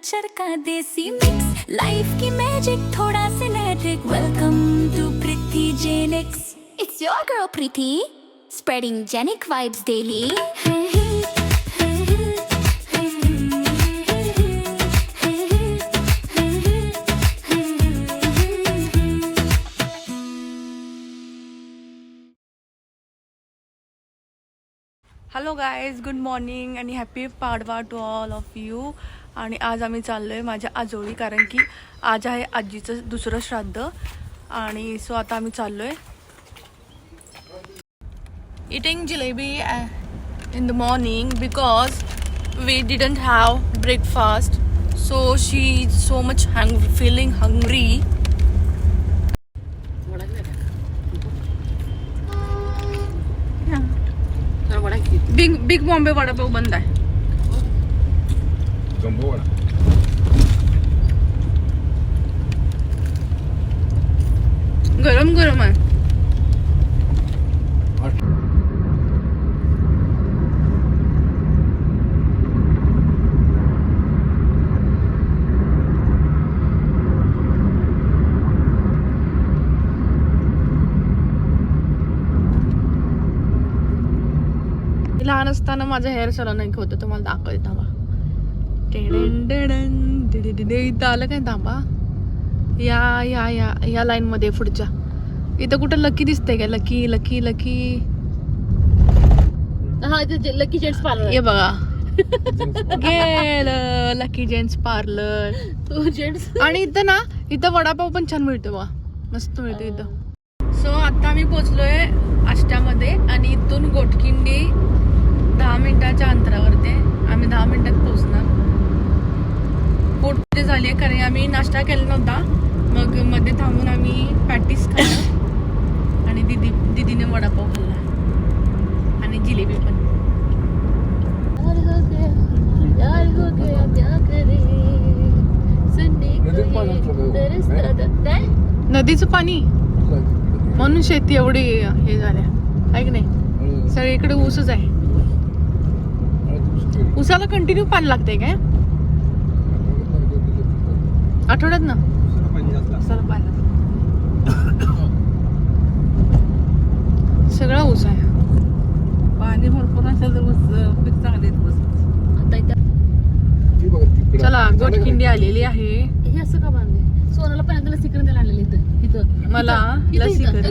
Culture का desi mix, life की magic थोड़ा सिनेटिक। Welcome to Preeti Genix, it's your girl Preeti, spreading genic vibes daily. Hello guys, good morning आणि happy Padwa to all of you. आणि आज आम्ही चाललो आहे माझ्या आजोळी, कारण की आज आहे आजीचं दुसरं श्राद्ध. आणि सो आता आम्ही चाललो आहे eating jalebi in the morning because we didn't have breakfast. So she is so much feeling hungry. Big Bombay vada pav बंद आहे. गरम गरम आहे. लहान असताना माझं हेअर सलून एक होतं, तुम्हाला दाखवते थांबा. इथं आलं काय, थांबा. या या या या लाईन मध्ये पुढच्या इथं कुठं लकी दिसतंय काय? लकी लकी लकी हा, लकी जेंट्स पार्लर. हे बघा गेलं लकी जेंट्स पार्लर. तो जेंट्स. आणि इथं ना, इथं वडापाव पण छान मिळतो बघा, मस्त मिळतो इथं. सो आता आम्ही पोचलोय आष्ट्यामध्ये आणि इथून गोटकिंडी 10 मिनिटाच्या अंतरावरती आहे. आम्ही 10 मिनिटात पोहोचणार. पोट झाली आहे, कारण आम्ही नाश्ता केला नव्हता. मग मध्ये थांबून आम्ही पॅटीस खाल्लं आणि दीदीने वडापाव खाल्ला आणि जिलेबी पण. नदीचं पाणी म्हणून शेती एवढी हे झाल्या आहे की नाही. सगळीकडे ऊसच आहे. ऊसाला कंटिन्यू पाणी लागतंय काय? आठवड्यात ना ऊसाला पाणी सगळा ऊस आहे. पाणी भरपूर असेल तर ऊस पीक चांगले येत. चला, गोटकिंडी आलेली आहे. हे असं का बांधले? सोनाला पहिल्यांदा लसीकरण द्यायला आणलेलं इथं इथं मला इथं लसीकरण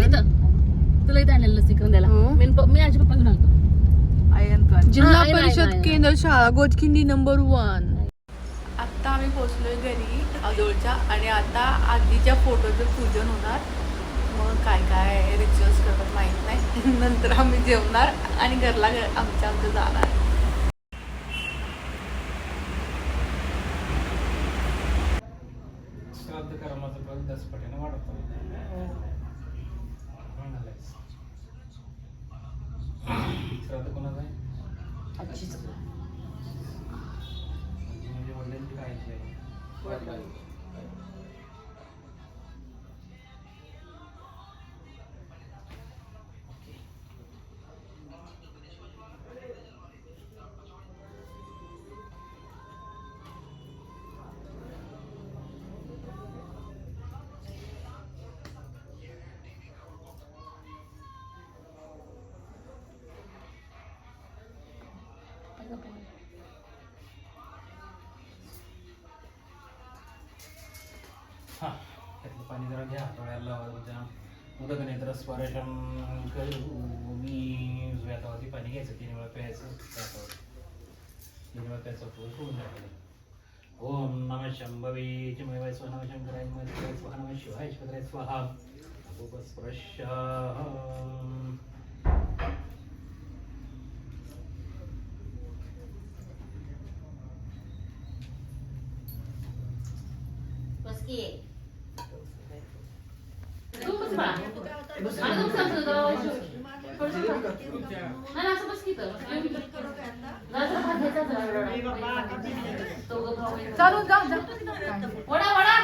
तुला इथं आणलेलं लसीकरण द्यायला. हो. मी आजी पप्पा घेऊन आलतो. जिल्हा आहे, परिषद आहे. केंद्र शाळा गोटकिंडी नंबर 1. आता आम्ही पोहोचलोय घरी आजोळच्या आणि आता आजीच्या फोटोचं पूजन होणार. मग काय काय रिच्युअल्स करतात माहित नाही. नंतर आम्ही जेवणार आणि घरला आमचं जाणार. श्राद्ध कर्माचं फल 10 पटीने वाढतं. श्राद्ध कोणाचं आहे? म्हणजे वडिलांची काळजी आहे. हां, त्यातलं पाणी जरा घ्या, डोळ्याला लावा. उद्या उदक नाही तर स्वरेशन मी उजव्या हातावरती पाणी घ्यायचं, 3 वेळा प्यायचं. 3 वेळा प्यायचं, तो सोडून टाकायचं. ओम नमः शंभवे चिमय स्व नमः शंकराय नमः स्वाहा नमः शिवाय शिवराय स्वाहा. उपस्पृश्य चालू जा जा. वडा वडा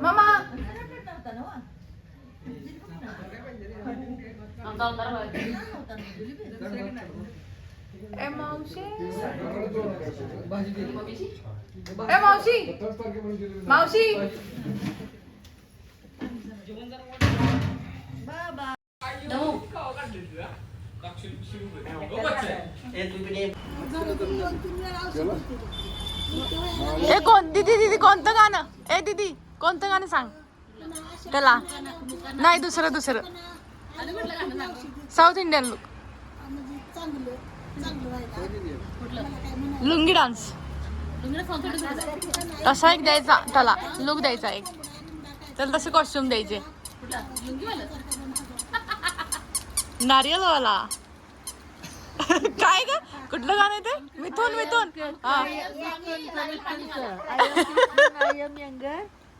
मामा ए मावशी ए मावशी मावशी ए कोण दीदी कोणतं गाणं? ए दीदी कोणतं गाणं सांग त्याला. नाही दुसरं south Indian look. Lungi dance तसा एक द्यायचा त्याला, लुक द्यायचा एक त्याला, तसे कॉस्ट्युम द्यायचे. नारियलवाला काय ग? कुठलं गाणं आहे ते? मिथून हा.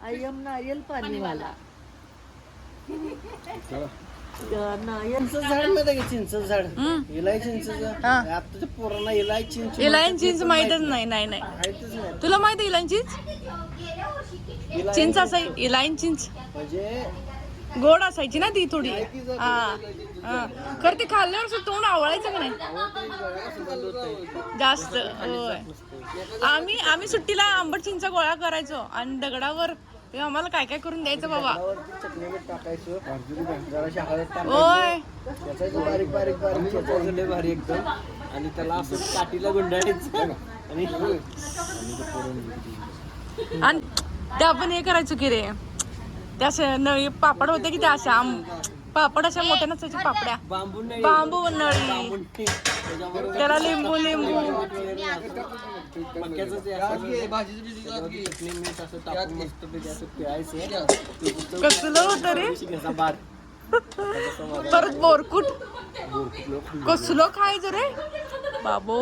I am नारियल पाणीवाला. चिंच झाड माहिती का? चिंच झाड, इलाय चिंच. आताच्या पोरांना इलाय चिंच, इलायन चिंच माहितच नाही. नाही माहितच नाही. तुला माहित आहे इलायन चिंच? चिंच असाय इलायन चिंच म्हणजे गोड असायची ना ती थोडी. खरं ते खाल्ल्यावर असं तोंड आवळायचं का नाही जास्त. होय. आम्ही सुट्टीला आंबट चिंचा गोळा करायचो आणि दगडावर ते आम्हाला काय काय करून द्यायचं बाबा. चटणी मीठ टाकायचं, जराशी हळद होय. टाकायचं, बारीक बारीक बारीक चेचायचं, लय भारी एकदम. आणि त्याला असं काठीला गुंडाळायचं आणि ते आपण हे करायचो की रे, त्या नळी पापड होते की त्या अशा पापड अशा मोठ्या नसायच्या पापड्या, बांबू नळी, त्याला लिंबू कसलं होतं रे. परत बोरकुट कसलं खायचं रे बाबो.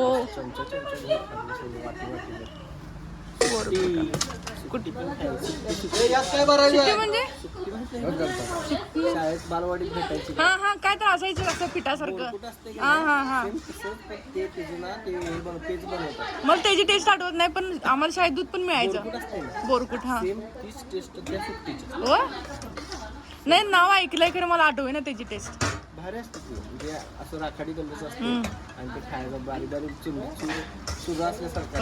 म्हणजे शाळेत बालवाडीत भेटायची. हा काय तर असायचं असं पिठासारखं. हा मग त्याची टेस्ट आठवत नाही, पण आम्हाला शाळेत दूध पण मिळायचं बोरकुट. हा हो नाही, नाव ऐकलंय खरं मला आठवय ना त्याची टेस्ट. भारी असते ती, म्हणजे असं राखाडी कलरचं असतं आणि ते खायचं बारीक बारीक सुगा असल्यासारखं,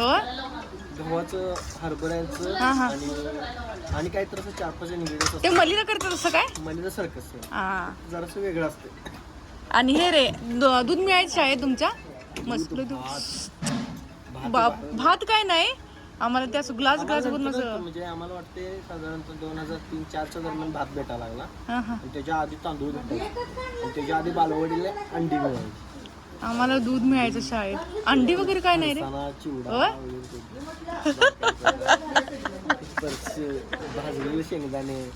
गव्हाचं, हरभऱ्याचं आणि काहीतरी असं 4-5 इंग्रेडियंट्स. ते मलिदा करतात असं काय? मलिदा सारखं जरासं वेगळं असतं. आणि हे रे दूध मिळायचं शाळेत तुमच्या? मस्त दूध. भात काय नाही आम्हाला, त्या ग्लास भरून म्हणजे आम्हाला वाटते साधारणतः 2003-2004 दरम्यान भात भेटायला लागला. आणि त्याच्या आधी तांदूळ भेटायचे आणि त्याच्या आधी बालवाडीला अंडी मिळायची. आम्हाला दूध मिळायचं शाळेत, अंडी वगैरे काय नाही रे. चिवडा, भाजलेले शेंगदाणे,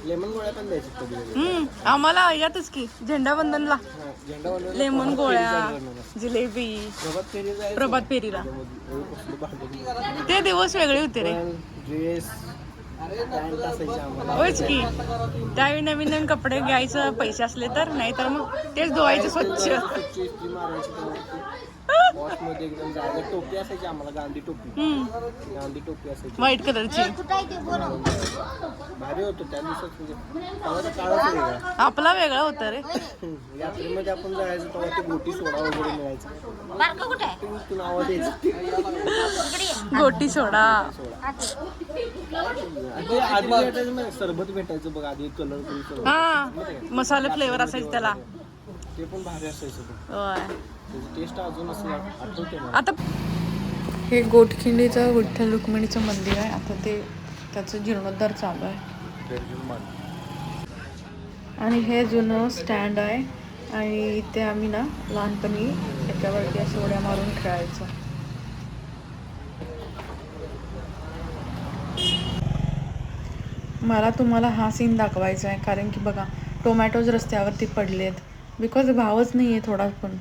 लेमन गोळ्या पण द्यायचे कधी. आम्हाला यातच की झेंडावंदनला लेमन गोळ्या, जिलेबी, प्रभात फेरीला. ते दिवस वेगळे होते रे. ड्रेस होयच की, त्यावेळी नवीन नवीन कपडे घ्यायचं पैसे असले तर, नाही तर मग तेच धुवायचे स्वच्छ. वॉशमध्ये एकदम जायला. टोपी असायची आम्हाला, गांधी टोपी असायची व्हाईट कलरची. भारी होतो त्या दिवसात, म्हणजे काळच वेगळा, आपला वेगळा होता रे. यात्रेमध्ये आपण जायचो तेव्हा ते गोटी सोडा वगैरे मिळायचं. नाव द्यायचं गोटी सोडा. आधी भेटायचं, सरबत भेटायचं बघ आधी, कलर हा मसाले फ्लेवर असायचे त्याला, ते पण भारी असायचं. होय. टेस्ट अजून असं आठवते मला. आता हे गोटखिंडीचं विठ्ठल रुक्मिणीचं मंदिर आहे. आता ते त्याचं जीर्णोद्धार चालू आहे. आणि हे जुनं स्टँड आहे आणि इथे आम्ही ना लहानपणी याच्यावरती अशा उड्या मारून खेळायचो. मला तुम्हाला हा सीन दाखवायचा आहे, कारण की बघा टोमॅटोज रस्त्यावरती पडलेत, बिकॉज भावच नाही आहे थोडा पण.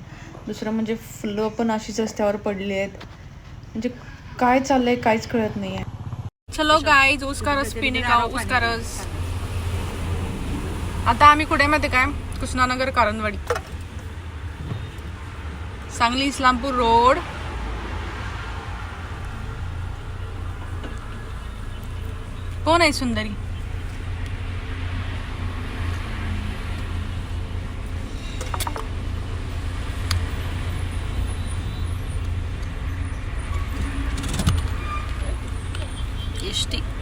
दुसरं म्हणजे फुलं पण अशीच रस्त्यावर पडली आहेत. म्हणजे काय चाललंय काहीच कळत नाही आहे. चलो गाईज, उसका रस पिणे का, उसका रस. आता आम्ही कुठे माहिती काय, कृष्णानगर कारंजवाडी, सांगली इस्लामपूर रोड. कोण आहे सुंदरी? षष्ठी.